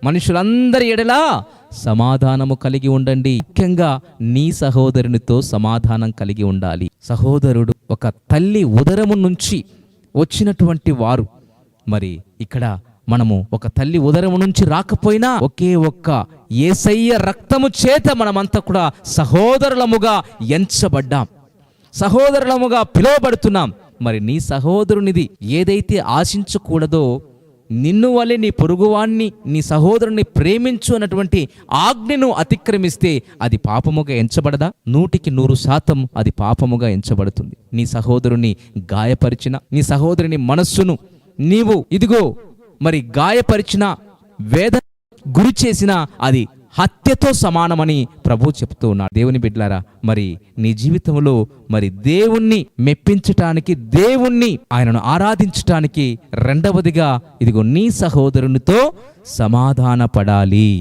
మనుషులందరి ఎడలా సమాధానము కలిగి ఉండండి. ముఖ్యంగా నీ సహోదరునితో సమాధానం కలిగి ఉండాలి. సహోదరుడు ఒక తల్లి ఉదరము నుంచి వచ్చినటువంటి వారు. మరి ఇక్కడ మనము ఒక తల్లి ఉదరము నుంచి రాకపోయినా ఒకే ఒక్క యేసయ్య రక్తము చేత మనమంతా కూడా సహోదరులముగా ఎంచబడ్డాం, సహోదరులముగా పిలువబడుతున్నాం. మరి నీ సహోదరునిది ఏదైతే ఆశించకూడదో, నిన్ను వలె నీ పొరుగువాణ్ణి, నీ సహోదరుని ప్రేమించు అన్నటువంటి ఆజ్ఞను అతిక్రమిస్తే అది పాపముగా ఎంచబడదా? 100% అది పాపముగా ఎంచబడుతుంది. నీ సహోదరుని గాయపరిచిన, నీ సహోదరుని మనస్సును నీవు ఇదిగో మరి గాయపరిచిన, వేదన గురి చేసిన అది హత్యతో సమానమని ప్రభు చెప్తూ ఉన్నాడు. దేవుని బిడ్డలారా, మరి నీ జీవితంలో మరి దేవుణ్ణి మెప్పించటానికి, దేవుణ్ణి ఆయనను ఆరాధించటానికి రెండవదిగా ఇదిగో నీ సహోదరునితో సమాధాన పడాలి.